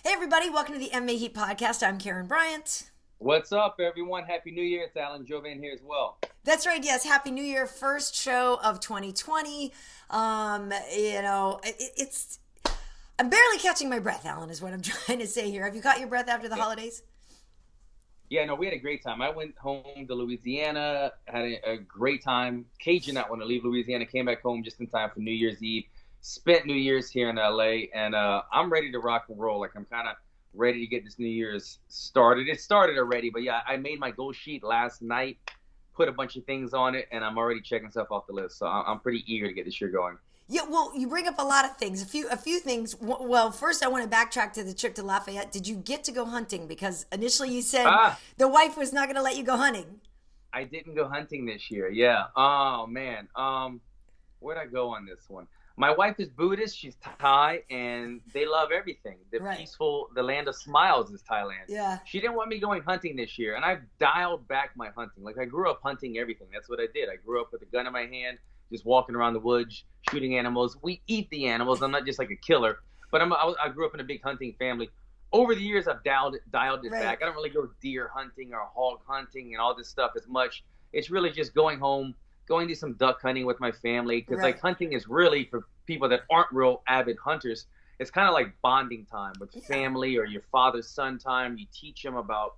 Hey everybody, welcome to the MMA Heat podcast. I'm Karyn Bryant. What's up, everyone? Happy New Year. It's Alan Jouban here as well. That's right, yes. Happy New Year. First show of 2020. It's I'm barely catching my breath, Alan, is what I'm trying to say here. Have you caught your breath after the holidays? Yeah, no, we had a great time. I went home to Louisiana, had a great time. Cage did not want to leave Louisiana, came back home just in time for New Year's Eve. Spent New Year's here in LA, and I'm ready to rock and roll. Like, I'm kind of ready to get this New Year's started. It started already, but yeah, I made my goal sheet last night, put a bunch of things on it, and I'm already checking stuff off the list. So I'm pretty eager to get this year going. Yeah, well, you bring up a lot of things. A few things. Well, first I want to backtrack to the trip to Lafayette. Did you get to go hunting? Because initially you said the wife was not going to let you go hunting. I didn't go hunting this year. Yeah. Oh man. Where'd I go on this one? My wife is Buddhist. She's Thai, and they love everything. The land of smiles is Thailand. Yeah. She didn't want me going hunting this year, and I've dialed back my hunting. Like, I grew up hunting everything. That's what I did. I grew up with a gun in my hand, just walking around the woods, shooting animals. We eat the animals. I'm not just like a killer, but I grew up in a big hunting family. Over the years, I've dialed it back. I don't really go deer hunting or hog hunting and all this stuff as much. It's really just going home, going to some duck hunting with my family, because like hunting is really for people that aren't real avid hunters. It's kind of like bonding time with family, or your father's son time. You teach them about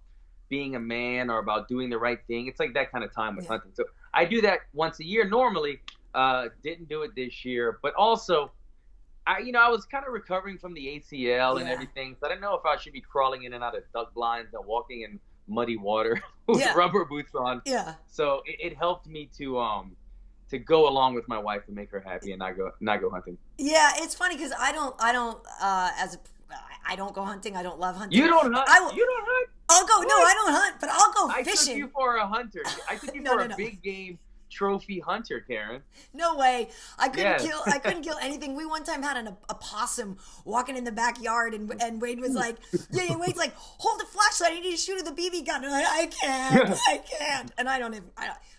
being a man or about doing the right thing. It's like that kind of time with hunting. So I do that once a year normally. Didn't do it this year, but also I was kind of recovering from the ACL and everything, so I didn't know if I should be crawling in and out of duck blinds and walking in muddy water with rubber boots on. Yeah. So it helped me to go along with my wife and make her happy and not go hunting. Yeah, it's funny because I don't go hunting. I don't love hunting. You don't hunt. You don't hunt. I'll go. What? No, I don't hunt, but I'll go fishing. I took you for a hunter. I took you for a big game trophy hunter, Karyn. No way. I couldn't kill anything. We one time had a possum walking in the backyard, and Wade was like, Wade's like, hold the flashlight, I need to shoot at the BB gun. And I can't. And I don't.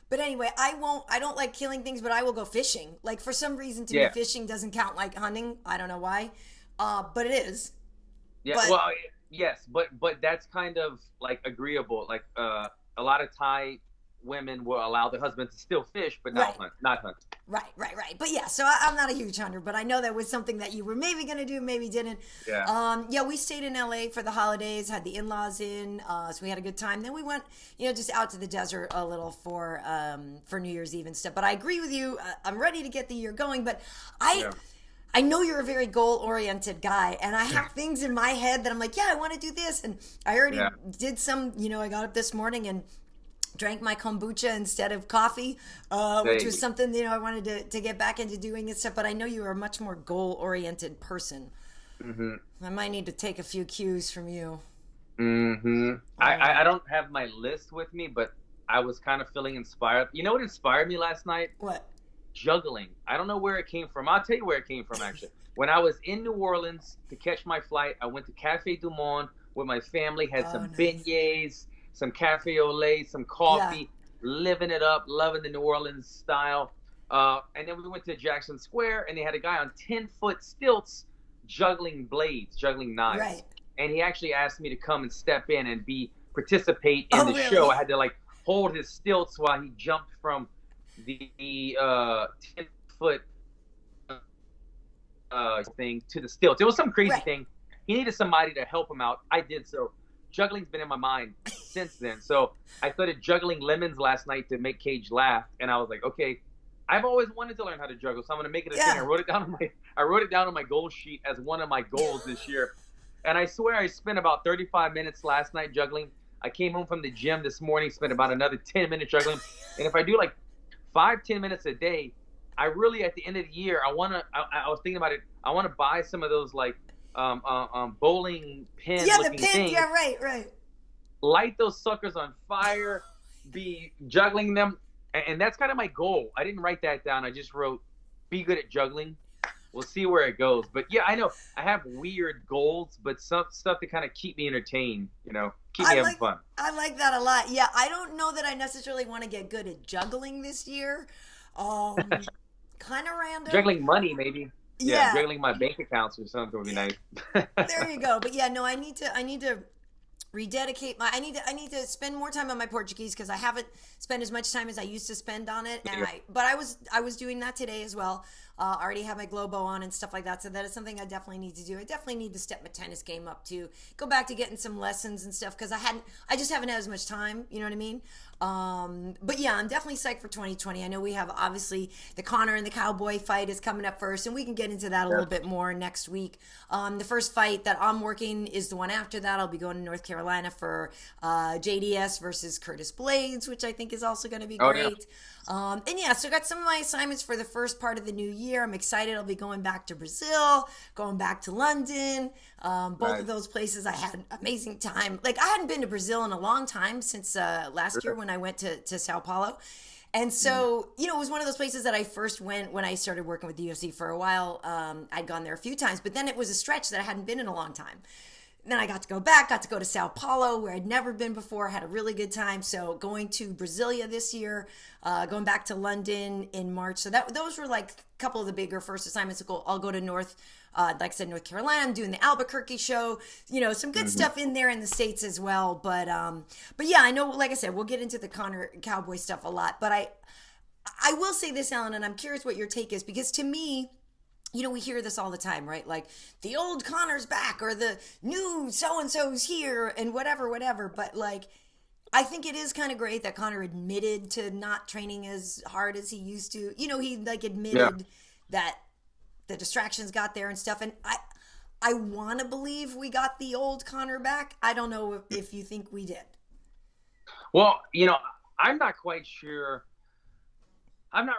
But anyway, I don't like killing things, but I will go fishing. Like, for some reason, to me, fishing doesn't count like hunting. I don't know why. But it is. Yeah, well, yes, but that's kind of like agreeable. Like, a lot of Thai women will allow their husbands to still fish, but not hunt. Right. But yeah, so I'm not a huge hunter, but I know that was something that you were maybe going to do, maybe didn't. Yeah. We stayed in LA for the holidays, had the in-laws in, so we had a good time. Then we went, just out to the desert a little for New Year's Eve and stuff. But I agree with you. I'm ready to get the year going, but I know you're a very goal-oriented guy, and I have things in my head that I'm like, I want to do this. And I already did some, I got up this morning and drank my kombucha instead of coffee, which was something, I wanted to get back into doing and stuff. But I know you are a much more goal-oriented person. Mm-hmm. I might need to take a few cues from you. Mm-hmm. I don't have my list with me, but I was kind of feeling inspired. You know what inspired me last night? What? Juggling. I don't know where it came from. I'll tell you where it came from, actually. When I was in New Orleans to catch my flight, I went to Café du Monde with my family, had some beignets, some cafe au lait, some coffee, living it up, loving the New Orleans style. And then we went to Jackson Square, and they had a guy on 10-foot stilts juggling blades, juggling knives. Right. And he actually asked me to come and step in and participate in the show. I had to hold his stilts while he jumped from the 10-foot thing to the stilts. It was some crazy thing. He needed somebody to help him out. I did so. Juggling's been in my mind since then. So I started juggling lemons last night to make Cage laugh, and I was like, okay, I've always wanted to learn how to juggle, so I'm going to make it a thing. I wrote it down on my goal sheet as one of my goals this year. And I swear I spent about 35 minutes last night juggling. I came home from the gym this morning, spent about another 10 minutes juggling. And if I do 5-10 minutes a day, I really, at the end of the year, I was thinking about it, I want to buy some of those bowling pin looking things. Yeah, right. Light those suckers on fire, be juggling them, and that's kind of my goal. I didn't write that down. I just wrote, be good at juggling. We'll see where it goes. But yeah, I know I have weird goals, but some stuff to kind of keep me entertained, keep me having fun. I like that a lot. Yeah, I don't know that I necessarily want to get good at juggling this year. Kind of random. Juggling money, maybe. Yeah, Yeah, juggling my bank accounts or something would be nice. there you go. But yeah, no, I need to rededicate my I need to spend more time on my Portuguese because I haven't spent as much time as I used to spend on it. And I was doing that today as well. I already have my Globo on and stuff like that, so that is something I definitely need to do. I definitely need to step my tennis game up too. Go back to getting some lessons and stuff because I just haven't had as much time. You know what I mean? But yeah, I'm definitely psyched for 2020. I know we have obviously the Conor and the Cowboy fight is coming up first, and we can get into that a little bit more next week. The first fight that I'm working is the one after that. I'll be going to North Carolina for JDS versus Curtis Blades, which I think is also going to be great. And yeah, so I got some of my assignments for the first part of the new year. I'm excited. I'll be going back to Brazil, going back to London. Both of those places I had an amazing time. Like I hadn't been to Brazil in a long time since last year when I went to Sao Paulo. And so, you know, it was one of those places that I first went when I started working with the UFC for a while. I'd gone there a few times, but then it was a stretch that I hadn't been in a long time. Then I got to go back, got to go to Sao Paulo where I'd never been before, had a really good time. So going to Brasilia this year, going back to London in March. So those were like a couple of the bigger first assignments. I'll go to North Carolina. I'm doing the Albuquerque show, you know, some good stuff in there in the States as well. But yeah, I know, like I said, we'll get into the Conor Cowboy stuff a lot, but I will say this, Alan, and I'm curious what your take is, because to me, you know, we hear this all the time, right? Like the old Conor's back or the new so-and-so's here and whatever. But like, I think it is kind of great that Conor admitted to not training as hard as he used to. You know, he like admitted that the distractions got there and stuff. And I want to believe we got the old Conor back. I don't know if you think we did. Well, you know, I'm not quite sure. I'm not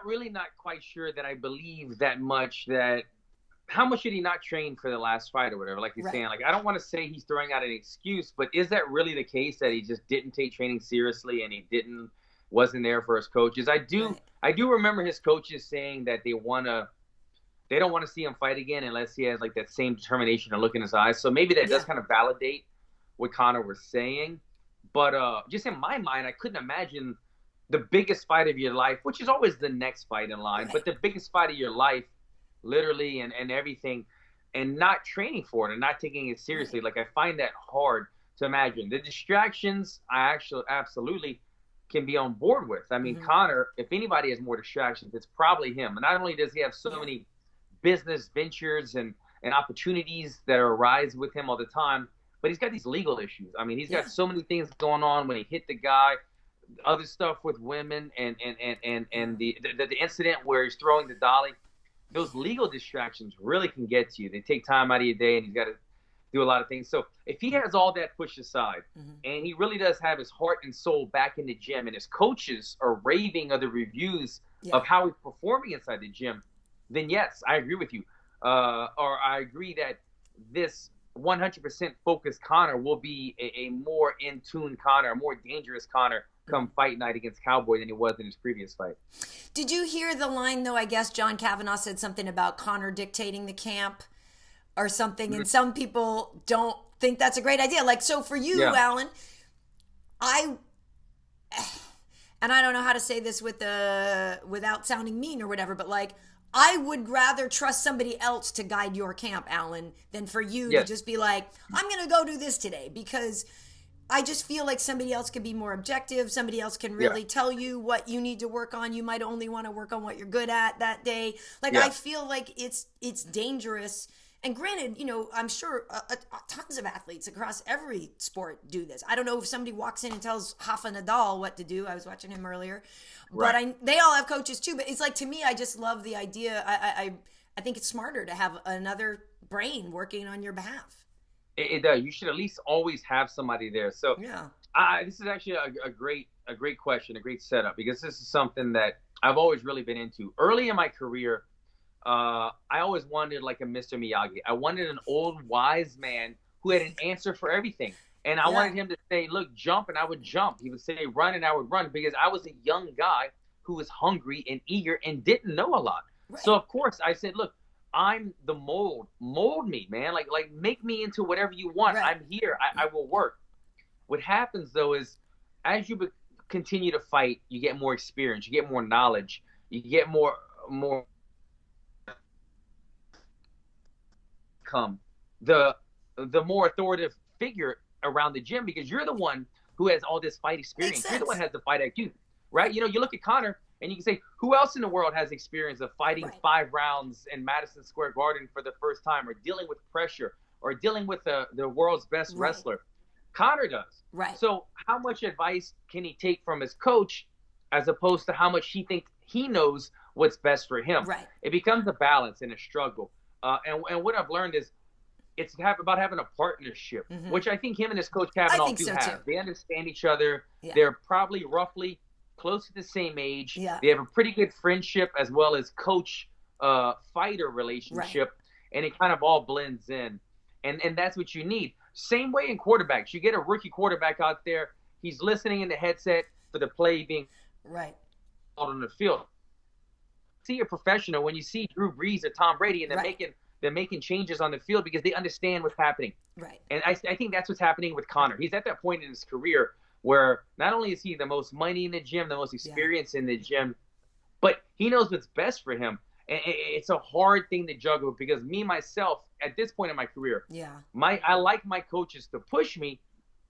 quite sure that I believe that much that how much did he not train for the last fight or whatever, like you're saying. Like, I don't want to say he's throwing out an excuse, but is that really the case that he just didn't take training seriously and he wasn't there for his coaches? I do remember his coaches saying that they don't want to see him fight again unless he has like that same determination and look in his eyes. So maybe that does kind of validate what Conor was saying. But just in my mind, I couldn't imagine the biggest fight of your life, which is always the next fight in line, but the biggest fight of your life, literally, and everything, and not training for it and not taking it seriously. Like, I find that hard to imagine. The distractions, I actually absolutely can be on board with. I mean, Conor, if anybody has more distractions, it's probably him. And not only does he have so many business ventures and opportunities that arise with him all the time, but he's got these legal issues. I mean, he's got so many things going on when he hit the guy, other stuff with women, and the incident where he's throwing the dolly. Those legal distractions really can get to you. They take time out of your day, and he's got to do a lot of things. So if he has all that pushed aside, and he really does have his heart and soul back in the gym, and his coaches are raving of the reviews of how he's performing inside the gym, then yes, I agree with you. Or I agree that this 100% focused Conor will be a more in tune Conor, a more dangerous Conor come fight night against Cowboy than he was in his previous fight. Did you hear the line, though? I guess John Kavanaugh said something about Conor dictating the camp or something, and some people don't think that's a great idea. Like, so for you, Alan, and I don't know how to say this without sounding mean or whatever, but like, I would rather trust somebody else to guide your camp, Alan, than for you to just be like, I'm going to go do this today, because I just feel like somebody else can be more objective. Somebody else can really tell you what you need to work on. You might only want to work on what you're good at that day. Like, I feel like it's dangerous. And granted, you know, I'm sure tons of athletes across every sport do this. I don't know if somebody walks in and tells Rafa Nadal what to do. I was watching him earlier. But they all have coaches too. But it's like, to me, I just love the idea. I think it's smarter to have another brain working on your behalf. It does. You should at least always have somebody there. So this is actually a great question, a great setup, because this is something that I've always really been into. Early in my career, I always wanted like a Mr. Miyagi. I wanted an old wise man who had an answer for everything. And I wanted him to say, look, jump, and I would jump. He would say, run, and I would run, because I was a young guy who was hungry and eager and didn't know a lot. So, of course, I said, look, I'm the mold. Mold me, man. Like make me into whatever you want. I'm here. I will work. What happens, though, is as you continue to fight, you get more experience. You get more knowledge. You get more become the more authoritative figure around the gym because you're the one who has all this fight experience. You're the one who has the fight IQ, right? You know, you look at Conor and you can say, who else in the world has experience of fighting 5 rounds in Madison Square Garden for the first time, or dealing with pressure, or dealing with the world's best wrestler? Conor does. Right. So how much advice can he take from his coach as opposed to how much he thinks he knows what's best for him? Right. It becomes a balance and a struggle. And what I've learned is it's about having a partnership, which I think him and his coach Kavanaugh do have. Too. They understand each other. Yeah. They're probably roughly close to the same age. Yeah. They have a pretty good friendship as well as coach-fighter relationship, and it kind of all blends in. And that's what you need. Same way in quarterbacks. You get a rookie quarterback out there, he's listening in the headset for the play being out on the field. See a professional when you see Drew Brees or Tom Brady, and they're making changes on the field because they understand what's happening. Right. And I think that's what's happening with Conor. He's at that point in his career where not only is he the most money in the gym, the most experience in the gym, but he knows what's best for him. And it's a hard thing to juggle because me, myself, at this point in my career, I like my coaches to push me,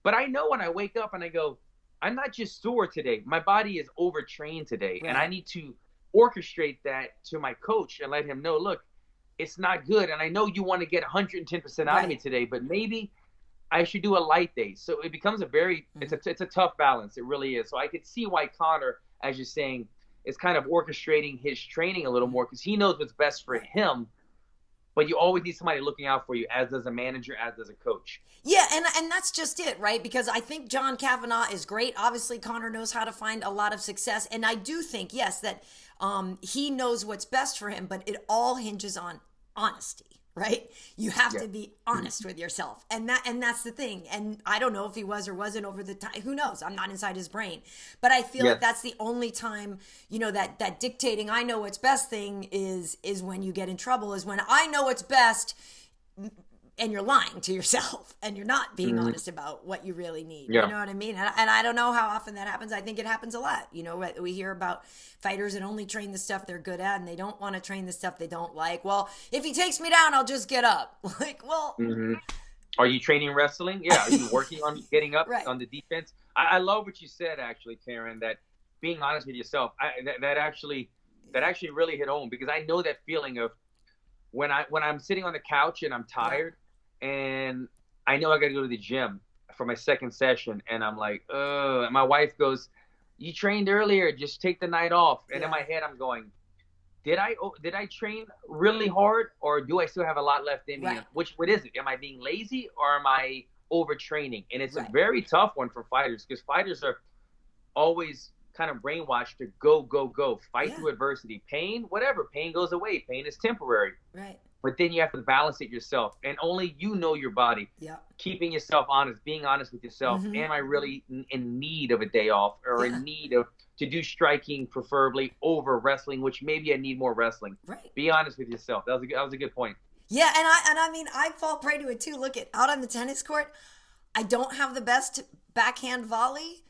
but I know when I wake up and I go, I'm not just sore today. My body is overtrained today, and I need to orchestrate that to my coach and let him know, look, it's not good, and I know you want to get 110% out of me today, but maybe I should do a light day. So it becomes it's a tough balance. It really is. So I could see why Conor, as you're saying, is kind of orchestrating his training a little more because he knows what's best for him. But you always need somebody looking out for you, as does a manager, as does a coach. Yeah, and that's just it, right? Because I think John Kavanaugh is great. Obviously, Conor knows how to find a lot of success. And I do think, yes, that he knows what's best for him, but it all hinges on honesty, right? You have to be honest with yourself. And that's the thing. And I don't know if he was or wasn't over the time. Who knows? I'm not inside his brain. But I feel like that's the only time, you know, that dictating I know what's best thing is when you get in trouble, is when I know what's best and you're lying to yourself and you're not being honest about what you really need. You know what I mean? And I don't know how often that happens. I think it happens a lot. You know, we hear about fighters that only train the stuff they're good at and they don't want to train the stuff they don't like. Well, if he takes me down, I'll just get up. Like, well. Are you training wrestling? Yeah. Are you working on getting up on the defense? I love what you said, actually, Karyn, that being honest with yourself, that actually really hit home, because I know that feeling of when I'm sitting on the couch and I'm tired, and I know I got to go to the gym for my second session, and I'm like, and my wife goes, you trained earlier, just take the night off. And in my head, I'm going, did I train really hard, or do I still have a lot left in me? What is it? Am I being lazy, or am I overtraining? And it's a very tough one for fighters, because fighters are always kind of brainwashed to go, fight through adversity. Pain, whatever, pain goes away. Pain is temporary. Right. But then you have to balance it yourself, and only you know your body. Yeah. Keeping yourself honest, being honest with yourself. Am I really in need of a day off, or in need of to do striking, preferably over wrestling, which maybe I need more wrestling. Right. Be honest with yourself. That was a good point. Yeah, and I mean, I fall prey to it too. Look at out on the tennis court, I don't have the best backhand volley.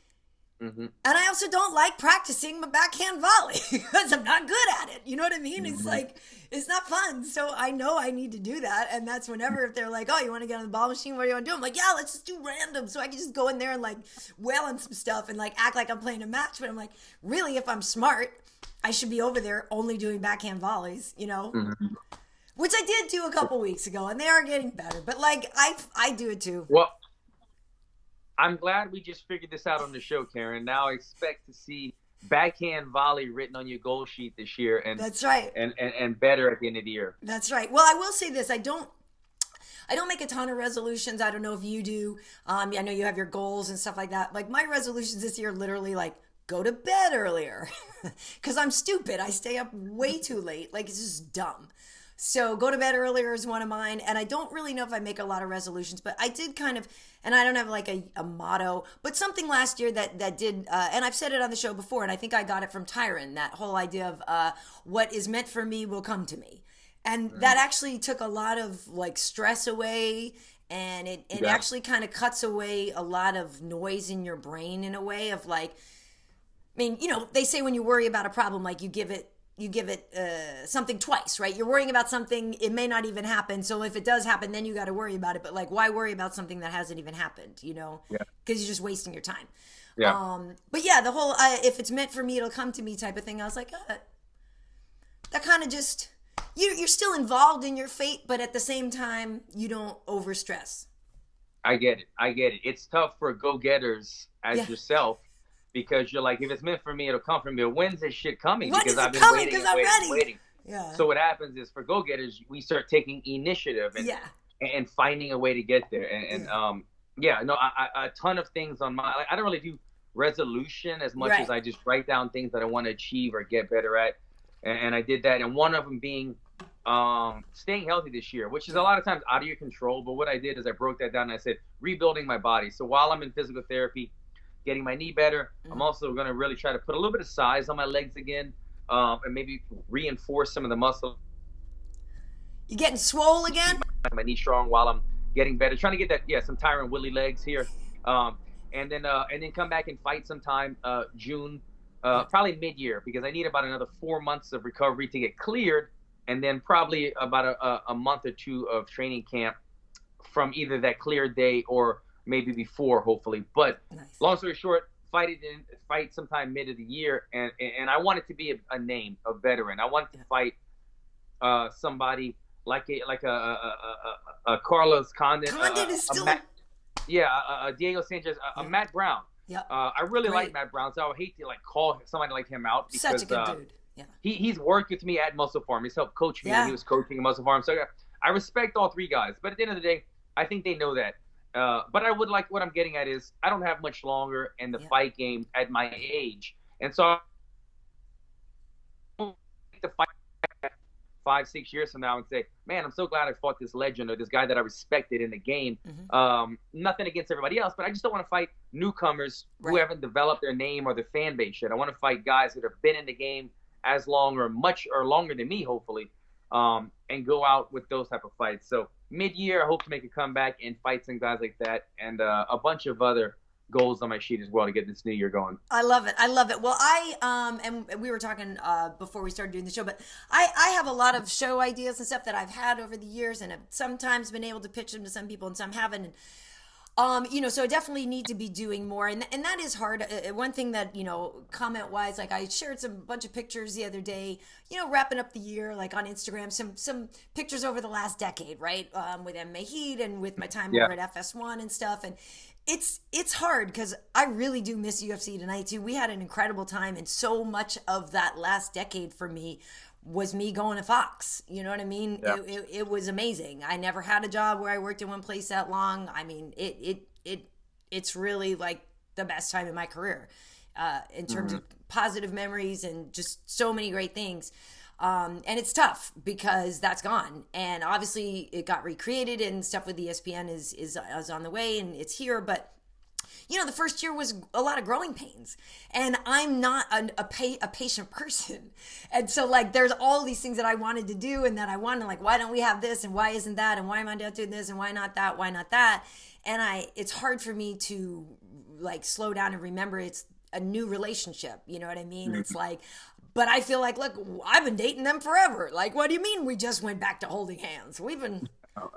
And I also don't like practicing my backhand volley because I'm not good at it. You know what I mean? It's like, it's not fun. So I know I need to do that. And that's whenever, if they're like, oh, you want to get on the ball machine? What do you want to do? I'm like, yeah, let's just do random. So I can just go in there and like wail on some stuff and like act like I'm playing a match. But I'm like, really, if I'm smart, I should be over there only doing backhand volleys, you know? Which I did do a couple weeks ago, and they are getting better. But like, I do it too. Well, I'm glad we just figured this out on the show, Karyn. Now I expect to see backhand volley written on your goal sheet this year, and that's right, and better at the end of the year. That's right. Well, I will say this: I don't make a ton of resolutions. I don't know if you do. I know you have your goals and stuff like that. Like my resolutions this year, literally like go to bed earlier, because I'm stupid. I stay up way too late. Like it's just dumb. So go to bed earlier is one of mine. And I don't really know if I make a lot of resolutions, but I did kind of, and I don't have like a motto, but something last year that did, and I've said it on the show before, and I think I got it from Tyron, that whole idea of what is meant for me will come to me. And that actually took a lot of like stress away, and it actually kind of cuts away a lot of noise in your brain in a way of like, I mean, you know, they say when you worry about a problem, like you give it something twice, right? You're worrying about something, it may not even happen. So if it does happen, then you got to worry about it. But like, why worry about something that hasn't even happened, you know? Yeah. Because you're just wasting your time. Yeah. But yeah, the whole, if it's meant for me, it'll come to me type of thing. I was like, that kind of just, you're still involved in your fate, but at the same time, you don't overstress. I get it. It's tough for go-getters as yourself, because you're like, if it's meant for me, it'll come from me. When's this shit coming? When because is it I've been coming? waiting Because I'm ready. Yeah. So what happens is, for go-getters, we start taking initiative and finding a way to get there. A ton of things on my, like, I don't really do resolution as much as I just write down things that I want to achieve or get better at. And I did that. And one of them being staying healthy this year, which is a lot of times out of your control. But what I did is I broke that down and I said, rebuilding my body. So while I'm in physical therapy, getting my knee better, I'm also going to really try to put a little bit of size on my legs again, and maybe reinforce some of the muscle. You getting swole again? My knee strong while I'm getting better. Trying to get that, some Tyron Woodley legs here. And then come back and fight sometime June, probably mid-year, because I need about another 4 months of recovery to get cleared, and then probably about a month or two of training camp from either that cleared day or maybe before, hopefully. But long story short, fight sometime mid of the year, and I want it to be a name, a veteran. I want to fight somebody like a Carlos Condit. Condit is still. Diego Sanchez, Matt Brown. Yeah. I really like Matt Brown, so I would hate to like call somebody like him out, because such a good dude. Yeah. He's worked with me at Muscle Farm. He's helped coach me when he was coaching at Muscle Farm. So I respect all three guys. But at the end of the day, I think they know that. But I would like, what I'm getting at is, I don't have much longer in the fight game at my age. And so I to fight 5-6 years from now and say, man, I'm so glad I fought this legend or this guy that I respected in the game. Nothing against everybody else, but I just don't want to fight newcomers who haven't developed their name or their fan base yet. I want to fight guys that have been in the game as long or much or longer than me, hopefully, and go out with those type of fights. So mid-year, I hope to make a comeback and fight some guys like that, and a bunch of other goals on my sheet as well to get this new year going. I love it. Well, and we were talking before we started doing the show, but I have a lot of show ideas and stuff that I've had over the years, and have sometimes been able to pitch them to some people and some haven't. And so I definitely need to be doing more, and that is hard. One thing that, comment wise, like I shared some bunch of pictures the other day, wrapping up the year, like on Instagram, some pictures over the last decade, right? With MMA H.E.A.T and with my time over at FS1 and stuff. And it's hard, because I really do miss UFC tonight too. We had an incredible time, and so much of that last decade for me was me going to Fox. You know what I mean? Yeah. It was amazing. I never had a job where I worked in one place that long. I mean, it's really like the best time in my career, in terms of positive memories and just so many great things. And it's tough because that's gone. And obviously it got recreated, and stuff with ESPN is on the way, and it's here. But the first year was a lot of growing pains, and I'm not a patient person. And so like, there's all these things that I wanted to do, and that I wanted, like, why don't we have this, and why isn't that, and why am I not doing this, and why not that? And it's hard for me to like slow down and remember it's a new relationship. You know what I mean? It's like, but I feel like, look, I've been dating them forever. Like, what do you mean we just went back to holding hands? We've been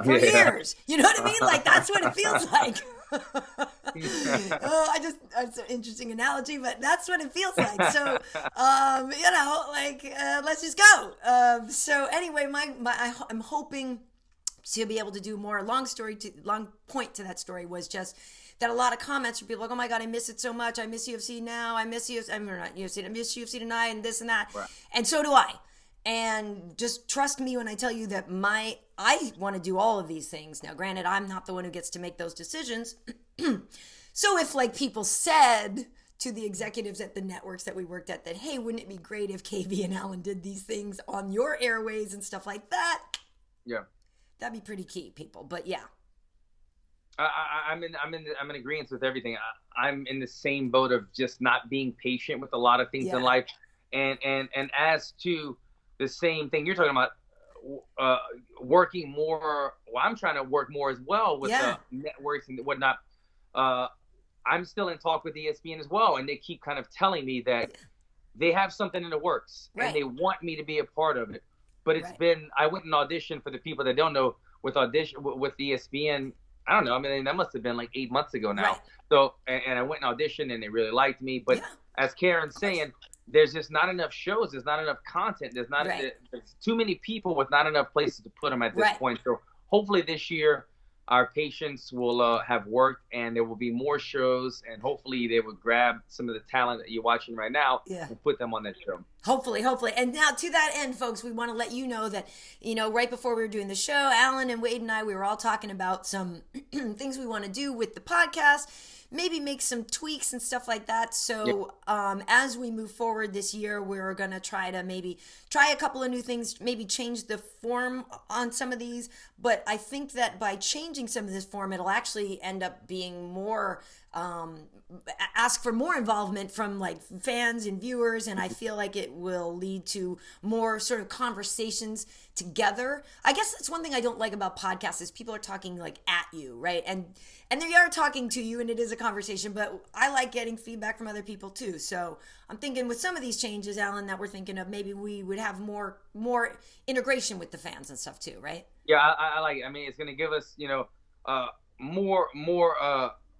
for years. You know what I mean? Like, that's what it feels like. It's an interesting analogy, but that's what it feels like. So, let's just go. So anyway, I'm hoping to be able to do more. Long point to that story was just that a lot of comments from people like, oh my God, I miss it so much. I miss UFC now. I miss UFC. I'm not UFC. I miss UFC tonight, and this and that. Right. And so do I. And just trust me when I tell you that I want to do all of these things. Now, granted, I'm not the one who gets to make those decisions. So if like people said to the executives at the networks that we worked at that, hey, wouldn't it be great if KB and Alan did these things on your airways and stuff like that? Yeah. That'd be pretty key, people. But yeah. I'm in agreement with everything. I'm in the same boat of just not being patient with a lot of things in life. And as to the same thing you're talking about, working more. Well, I'm trying to work more as well with the networks and whatnot. I'm still in talk with ESPN as well, and they keep kind of telling me that they have something in the works, and they want me to be a part of it. But it's been, I went and auditioned, for the people that don't know, with ESPN. I don't know. I mean, that must have been like 8 months ago now. So, and I went and auditioned, and they really liked me. But as Karyn's saying, there's just not enough shows. There's not enough content. There's too many people with not enough places to put them at this point. So hopefully this year, our patience will have worked, and there will be more shows, and hopefully they will grab some of the talent that you're watching right now and put them on that show. Hopefully. And now, to that end, folks, we want to let you know that, right before we were doing the show, Alan and Wade and I, we were all talking about some things we want to do with the podcast, maybe make some tweaks and stuff like that. So as we move forward this year, we're going to try a couple of new things, maybe change the form on some of these. But I think that by changing some of this form, it'll actually end up being more, ask for more involvement from like fans and viewers. And I feel like it will lead to more sort of conversations together. I guess that's one thing I don't like about podcasts is people are talking like at you, right? And they are talking to you, and it is a conversation, but I like getting feedback from other people too. So I'm thinking with some of these changes, Alan, that we're thinking of, maybe we would have more integration with the fans and stuff too, right? Yeah, I like it. I mean, it's going to give us,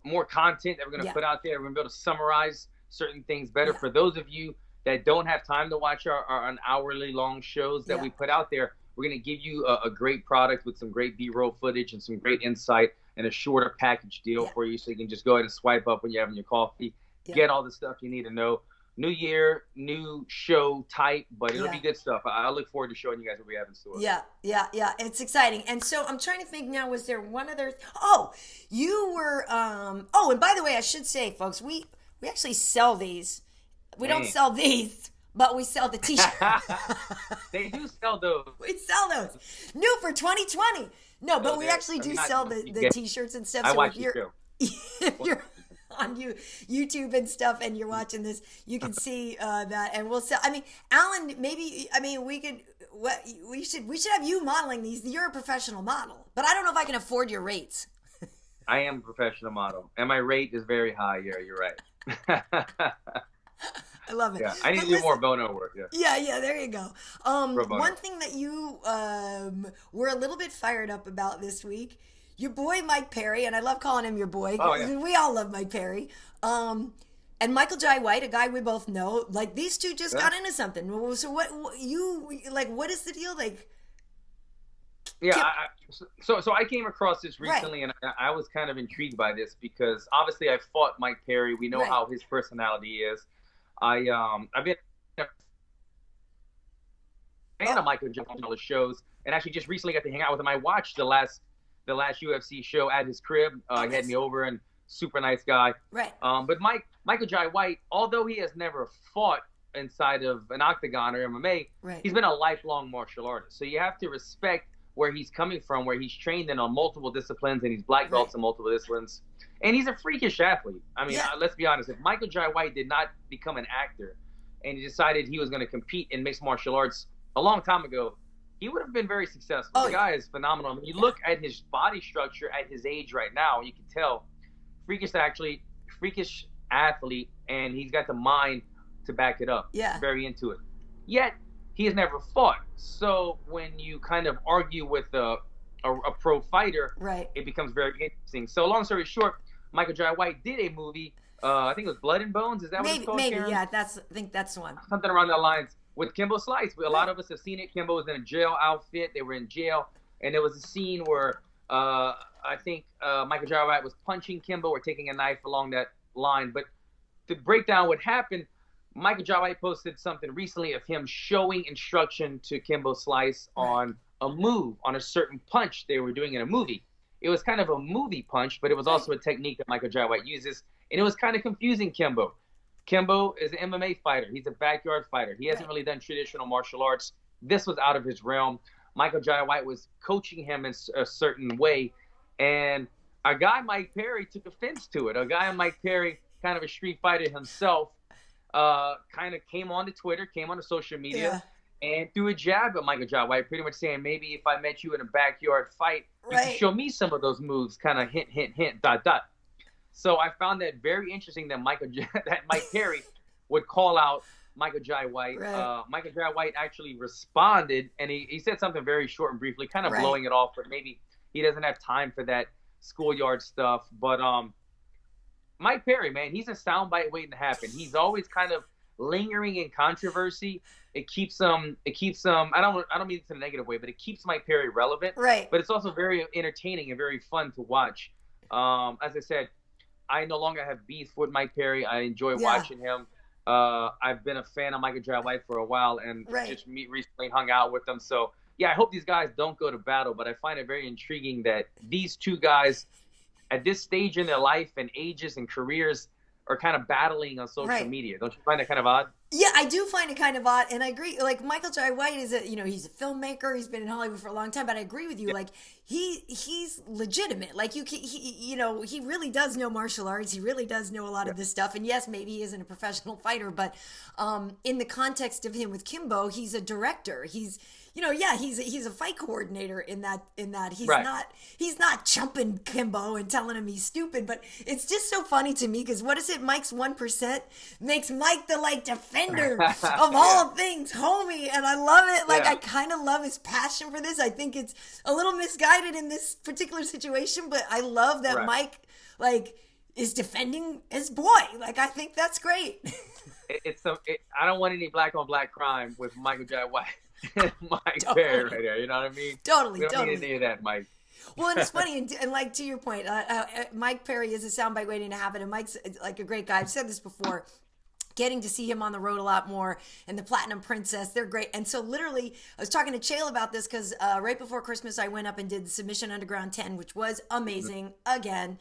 more content that we're going to put out there. We're going to be able to summarize certain things better. For those of you that don't have time to watch our hourly long shows that we put out there, we're going to give you a great product with some great B-roll footage and some great insight, and a shorter package deal for you, so you can just go ahead and swipe up when you're having your coffee, get all the stuff you need to know. New year, new show type, but it'll be good stuff. I look forward to showing you guys what we have in store. Yeah. It's exciting. And so I'm trying to think now, was there one other? You were, and by the way, I should say, folks, we actually sell these. We don't sell these, but we sell the t-shirts. They do sell those. We sell those. New for 2020. No, but we actually do sell the t-shirts and stuff. I so watch if you're on YouTube and stuff, and you're watching this, you can see that, and we'll sell. I mean, Alan, we should have you modeling these. You're a professional model, but I don't know if I can afford your rates. I am a professional model, and my rate is very high. Yeah, you're right. I love it. Yeah, I need to do more bono work. Yeah, there you go. One thing that you were a little bit fired up about this week, your boy Mike Perry, and I love calling him your boy. We all love Mike Perry. And Michael Jai White, a guy we both know. Like, these two just got into something. So what is the deal? Like, So I came across this recently, and I was kind of intrigued by this because obviously I fought Mike Perry. We know how his personality is. I've been a fan of Michael Jai on all the shows, and actually just recently got to hang out with him. I watched the last UFC show at his crib. He had me over, and super nice guy. Right. But Michael Jai White, although he has never fought inside of an octagon or MMA, he's been a lifelong martial artist. So you have to respect where he's coming from, where he's trained in on multiple disciplines, and he's black belts in multiple disciplines. And he's a freakish athlete. I mean, let's be honest. If Michael Jai White did not become an actor and he decided he was going to compete in mixed martial arts a long time ago, he would have been very successful. The guy is phenomenal. I mean, you look at his body structure at his age right now, you can tell freakish athlete, and he's got the mind to back it up. Yeah. Very into it. Yet, he has never fought. So when you kind of argue with a pro fighter, it becomes very interesting. So long story short, Michael Jai White did a movie, I think it was Blood and Bones. Is that what it's called, Maybe, Karyn? yeah. I think that's the one. Something around that lines with Kimbo Slice. A lot of us have seen it. Kimbo was in a jail outfit. They were in jail, and there was a scene where I think Michael Jai White was punching Kimbo or taking a knife along that line. But to break down what happened, Michael Jai White posted something recently of him showing instruction to Kimbo Slice on a move, on a certain punch they were doing in a movie. It was kind of a movie punch, but it was also a technique that Michael Jai White uses, and it was kind of confusing Kimbo. Kimbo is an MMA fighter. He's a backyard fighter. He hasn't really done traditional martial arts. This was out of his realm. Michael Jai White was coaching him in a certain way, and a guy, Mike Perry, took offense to it. A guy, Mike Perry, kind of a street fighter himself, kind of came onto Twitter, came onto social media, and threw a jab at Michael Jai White, pretty much saying, maybe if I met you in a backyard fight, you could show me some of those moves, kind of hint, hint, hint, ... So I found that very interesting that Mike Perry would call out Michael Jai White. Right. Michael Jai White actually responded, and he said something very short and briefly, kind of blowing it off, but maybe he doesn't have time for that schoolyard stuff. But Mike Perry, man, he's a soundbite waiting to happen. He's always kind of lingering in controversy. It keeps I don't mean it in a negative way, but it keeps Mike Perry relevant. Right. But it's also very entertaining and very fun to watch. As I said, I no longer have beef with Mike Perry. I enjoy watching him. I've been a fan of Michael Jai White for a while, and just recently hung out with them. So yeah, I hope these guys don't go to battle, but I find it very intriguing that these two guys at this stage in their life and ages and careers are kind of battling on social media. Don't you find that kind of odd? Yeah, I do find it kind of odd, and I agree. Like, Michael Jai White is he's a filmmaker. He's been in Hollywood for a long time, but I agree with you. Yeah. Like, he's legitimate. Like, he really does know martial arts. He really does know a lot of this stuff. And yes, maybe he isn't a professional fighter, but in the context of him with Kimbo, he's a director. He's a fight coordinator in that he's not chumping Kimbo and telling him he's stupid, but it's just so funny to me because what is it? Mike's 1% makes Mike the defender of all things, homie, and I love it. Like I kind of love his passion for this. I think it's a little misguided in this particular situation, but I love that Mike is defending his boy. Like I think that's great. I don't want any black on black crime with Michael Jai White. Mike Perry right there, you know what I mean? Totally. We don't need any of that, Mike. Well, and it's funny, and like to your point, Mike Perry is a soundbite waiting to happen, and Mike's like a great guy. I've said this before. Getting to see him on the road a lot more, and the Platinum Princess, they're great. And so literally, I was talking to H.E.A.T about this because right before Christmas, I went up and did Submission Underground 10, which was amazing. Again,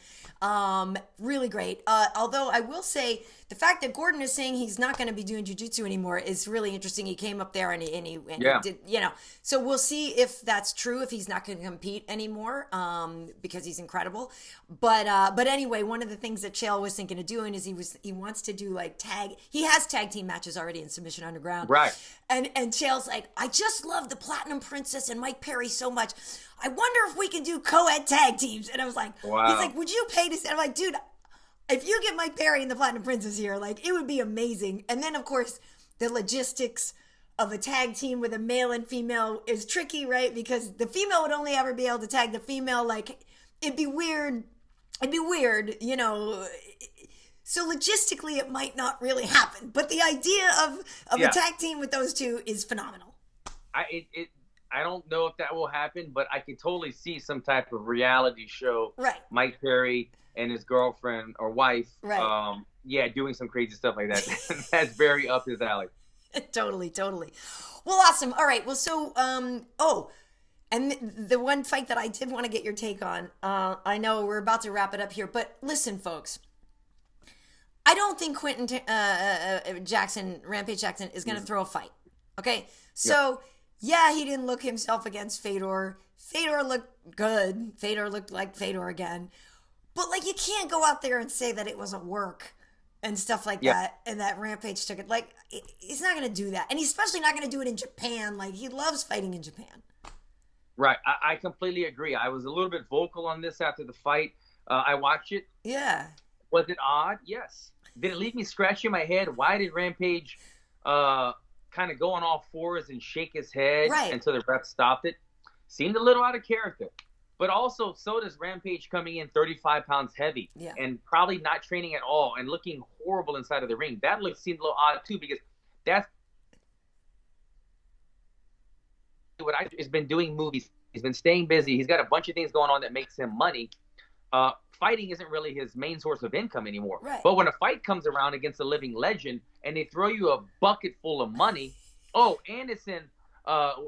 really great. Although I will say, the fact that Gordon is saying he's not going to be doing jiu-jitsu anymore is really interesting. He came up there and he did, so we'll see if that's true, if he's not going to compete anymore, because he's incredible. But anyway, one of the things that H.E.A.T was thinking of doing is he wants to do tag. He has tag team matches already in Submission Underground. Right. And H.E.A.T's like, I just love the Platinum Princess and Mike Perry so much. I wonder if we can do co-ed tag teams. And I was like, wow. He's like, would you pay to see? I'm like, dude, if you get Mike Perry and the Platinum Princess here, it would be amazing. And then, of course, the logistics of a tag team with a male and female is tricky, right? Because the female would only ever be able to tag the female. It'd be weird. So logistically, it might not really happen. But the idea of a tag team with those two is phenomenal. I don't know if that will happen, but I can totally see some type of reality show. Right. Mike Perry and his girlfriend or wife, right. Doing some crazy stuff like that. That's very up his alley. Totally. Well, awesome. All right. Well, so, and the one fight that I did want to get your take on, I know we're about to wrap it up here, but listen, folks, I don't think Rampage Jackson is going to throw a fight. Okay. So he didn't look himself against Fedor. Fedor looked good. Fedor looked like Fedor again. But, you can't go out there and say that it wasn't work and stuff like that, and that Rampage took it. He's not going to do that. And he's especially not going to do it in Japan. He loves fighting in Japan. Right. I completely agree. I was a little bit vocal on this after the fight. I watched it. Yeah. Was it odd? Yes. Did it leave me scratching my head? Why did Rampage kind of go on all fours and shake his head until the ref stopped it? Seemed a little out of character. But also, so does Rampage coming in 35 pounds heavy and probably not training at all and looking horrible inside of the ring. That seemed a little odd, too, because that's what he's been doing movies. He's been staying busy. He's got a bunch of things going on that makes him money. Fighting isn't really his main source of income anymore. Right. But when a fight comes around against a living legend and they throw you a bucket full of money, and it's in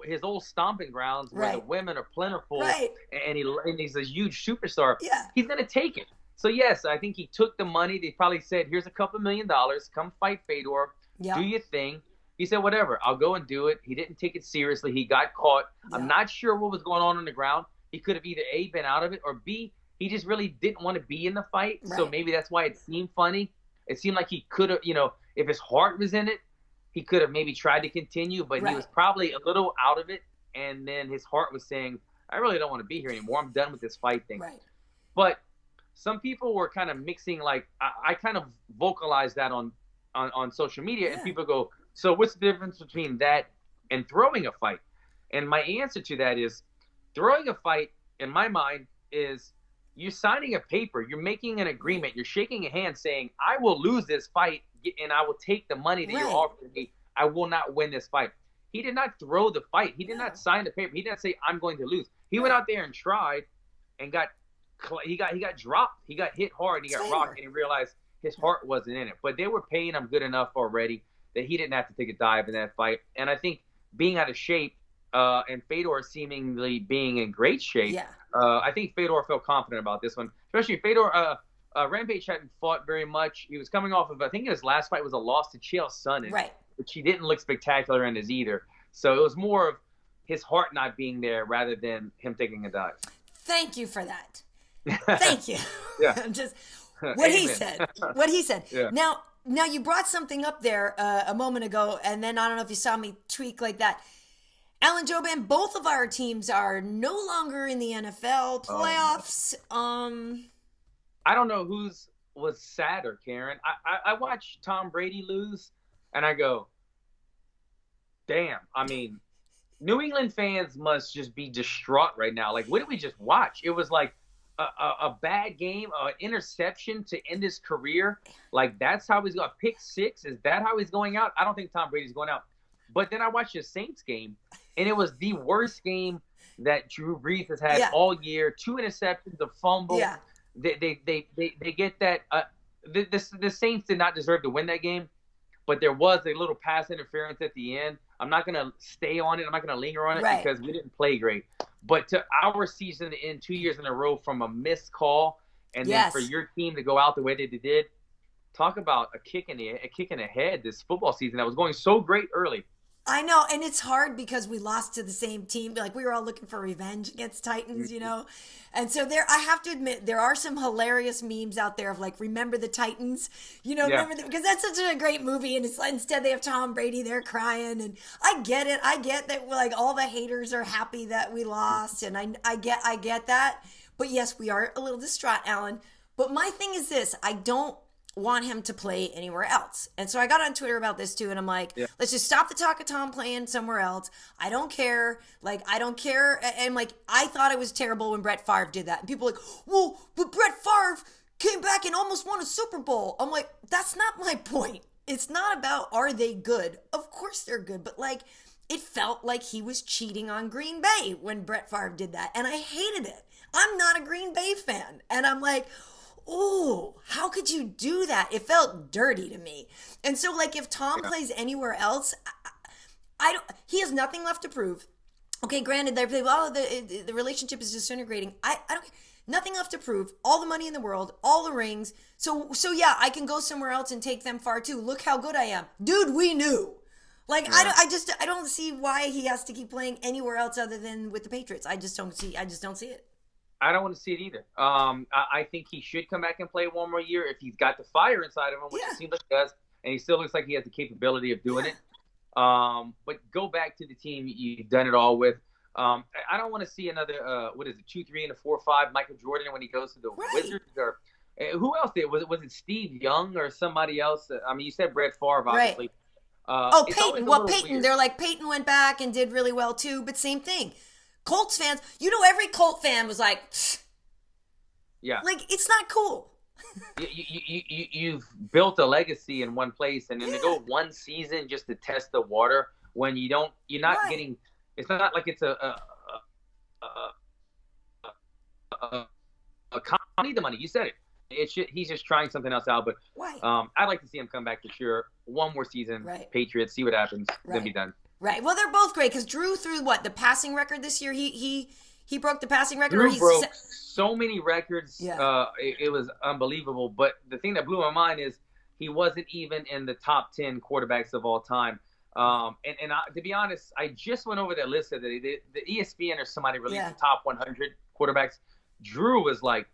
his old stomping grounds where the women are plentiful, and he's a huge superstar. Yeah. He's gonna take it. So yes, I think he took the money. They probably said, "Here's a couple $1 million. Come fight Fedor. Do your thing." He said, "Whatever. I'll go and do it." He didn't take it seriously. He got caught. Yeah. I'm not sure what was going on the ground. He could have either A, been out of it, or B, he just really didn't want to be in the fight. Right. So maybe that's why it seemed funny. It seemed like he could have, if his heart was in it, he could have maybe tried to continue, but he was probably a little out of it. And then his heart was saying, I really don't want to be here anymore. I'm done with this fight thing. Right. But some people were kind of mixing, I kind of vocalized that on social media, and people go, So what's the difference between that and throwing a fight? And my answer to that is throwing a fight, in my mind, is you're signing a paper. You're making an agreement. You're shaking a hand saying, I will lose this fight and I will take the money that you're offering me. I will not win this fight. He did not throw the fight. He did not sign the paper. He didn't say, I'm going to lose. He went out there and tried and he got dropped. He got hit hard and he got rocked, and he realized his heart wasn't in it. But they were paying him good enough already that he didn't have to take a dive in that fight. And I think being out of shape and Fedor seemingly being in great shape, I think Fedor felt confident about this one. Especially Fedor, Rampage hadn't fought very much. He was coming off of, I think his last fight was a loss to Chael Sonnen, which he didn't look spectacular in his either. So it was more of his heart not being there rather than him taking a dive. Thank you for that. Thank you. Just what he said. What he said. Yeah. Now you brought something up there a moment ago, and then I don't know if you saw me tweak like that. Alan, Jouban, both of our teams are no longer in the NFL playoffs. I don't know whose was sadder, Karyn. I watched Tom Brady lose, and I go, damn. I mean, New England fans must just be distraught right now. Like, what did we just watch? It was like a bad game, an interception to end his career. Like, that's how he's going. Pick six, is that how he's going out? I don't think Tom Brady's going out. But then I watched the Saints game, and it was the worst game that Drew Brees has had all year. 2 interceptions, a fumble. Yeah. They get that. The Saints did not deserve to win that game, but there was a little pass interference at the end. I'm not going to stay on it. I'm not going to linger on it because we didn't play great. But to our season to end 2 years in a row from a missed call, and then for your team to go out the way that they did, talk about a kick in the head this football season that was going so great early. I know, and it's hard because we lost to the same team. Like, we were all looking for revenge against Titans, you know? And so I have to admit, there are some hilarious memes out there of, like, remember the Titans? You know, because that's such a great movie, and it's instead they have Tom Brady there crying, and I get it. I get that, like, all the haters are happy that we lost, and I get that. But yes, we are a little distraught, Alan. But my thing is this, I don't want him to play anywhere else. And so I got on Twitter about this too, and I'm like, let's just stop the talk of Tom playing somewhere else. I don't care. Like, I don't care. And like, I thought it was terrible when Brett Favre did that. And people were like, well, but Brett Favre came back and almost won a Super Bowl. I'm like, that's not my point. It's not about are they good. Of course they're good. But like, it felt like he was cheating on Green Bay when Brett Favre did that. And I hated it. I'm not a Green Bay fan. And I'm like, oh, how could you do that? It felt dirty to me. And so, like, if Tom plays anywhere else, I don't. He has nothing left to prove. Okay, granted, they're the relationship is disintegrating. I don't. Nothing left to prove. All the money in the world, all the rings. So yeah, I can go somewhere else and take them far too. Look how good I am, dude. We knew. Like, I don't see why he has to keep playing anywhere else other than with the Patriots. I just don't see it. I don't want to see it either. I think he should come back and play one more year if he's got the fire inside of him, which it seems like he does, and he still looks like he has the capability of doing it. But go back to the team you've done it all with. I don't want to see another, 2, 3, and a 4, 5 Michael Jordan when he goes to the Wizards. Or who else did? Was it Steve Young or somebody else? I mean, you said Brett Favre, obviously. Peyton. Well, Peyton. Weird. They're like, Peyton went back and did really well too, but same thing. Colts fans, every Colt fan was like, like, it's not cool. You've built a legacy in one place, and then to go one season just to test the water when you're not getting. It's not like it's a need the money. You said it. He's just trying something else out. But I'd like to see him come back this year, one more season, Patriots, see what happens, then be done. Right. Well, they're both great because Drew threw the passing record this year. He broke the passing record. Drew broke so many records. Yeah. It was unbelievable. But the thing that blew my mind is he wasn't even in the top 10 quarterbacks of all time. To be honest, I just went over that list today. The ESPN or somebody released the top 100 quarterbacks. Drew was like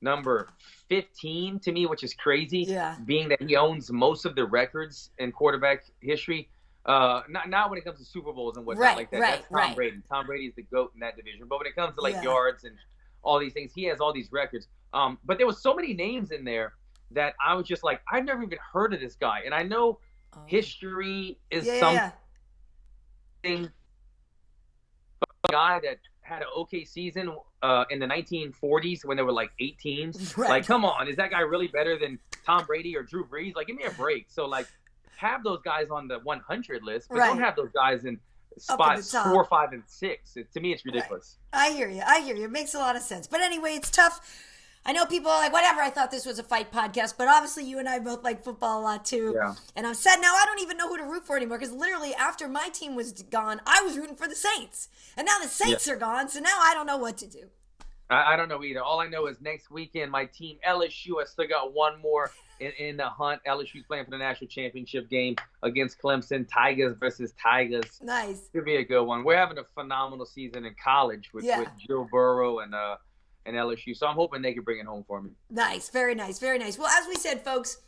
number 15 to me, which is crazy. Yeah. Being that he owns most of the records in quarterback history. Not when it comes to Super Bowls and whatnot like that. That's Tom Brady. Tom Brady is the GOAT in that division. But when it comes to like yards and all these things, he has all these records. But there was so many names in there that I was just like, I've never even heard of this guy. And I know history is Yeah. something. A guy that had an okay season in the 1940s when there were like 8 teams. Right. Like, come on, is that guy really better than Tom Brady or Drew Brees? Like, give me a break. So, like, have those guys on the 100 list, but don't have those guys in spots 4, 5, and 6. To me, it's ridiculous. Right. I hear you. It makes a lot of sense. But anyway, it's tough. I know people are like, whatever, I thought this was a fight podcast, but obviously you and I both like football a lot too. Yeah. And I'm sad now I don't even know who to root for anymore because literally after my team was gone, I was rooting for the Saints. And now the Saints are gone, so now I don't know what to do. I don't know either. All I know is next weekend, my team, LSU, I still got one more in the hunt. LSU's playing for the national championship game against Clemson. Tigers versus Tigers. Nice. Could be a good one. We're having a phenomenal season in college with Joe Burrow and LSU. So I'm hoping they can bring it home for me. Nice. Very nice. Very nice. Well, as we said, folks,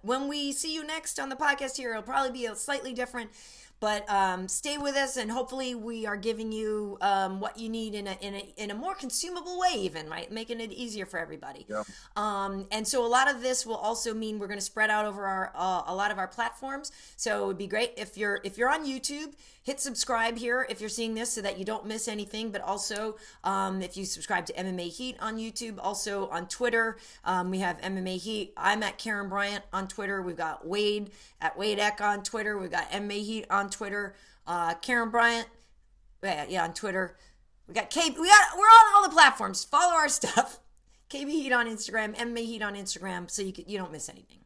when we see you next on the podcast here, it'll probably be slightly different. But stay with us, and hopefully we are giving you what you need in a more consumable way, even, right? Making it easier for everybody. Yeah. And so a lot of this will also mean we're going to spread out over a lot of our platforms. So it would be great if you're on YouTube, hit subscribe here if you're seeing this so that you don't miss anything. But also if you subscribe to MMA Heat on YouTube, also on Twitter, we have MMA Heat. I'm at Karyn Bryant on Twitter. We've got Wade at Wade on Twitter. We've got MMA Heat on Twitter, Karyn Bryant, on Twitter. We got we're on all the platforms. Follow our stuff. KB Heat on Instagram, MMA Heat on Instagram, so you don't miss anything.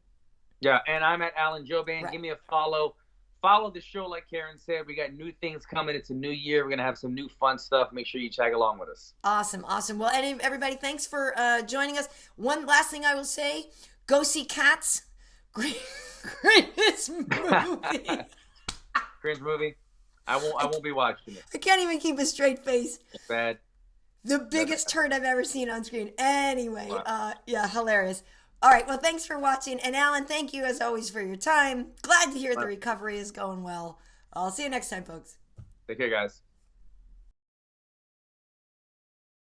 Yeah, and I'm at Alan Jouban. Right. Give me a follow. Follow the show, like Karyn said. We got new things coming. It's a new year. We're gonna have some new fun stuff. Make sure you tag along with us. Awesome. Well, everybody, thanks for joining us. One last thing I will say: go see Cats. Greatest movie. Cringe movie. I won't be watching it. I can't even keep a straight face. It's bad. The biggest turd I've ever seen on screen. Anyway, wow. Hilarious. All right, well, thanks for watching. And Alan, thank you as always for your time. Glad to hear the recovery is going well. I'll see you next time, folks. Take care, guys.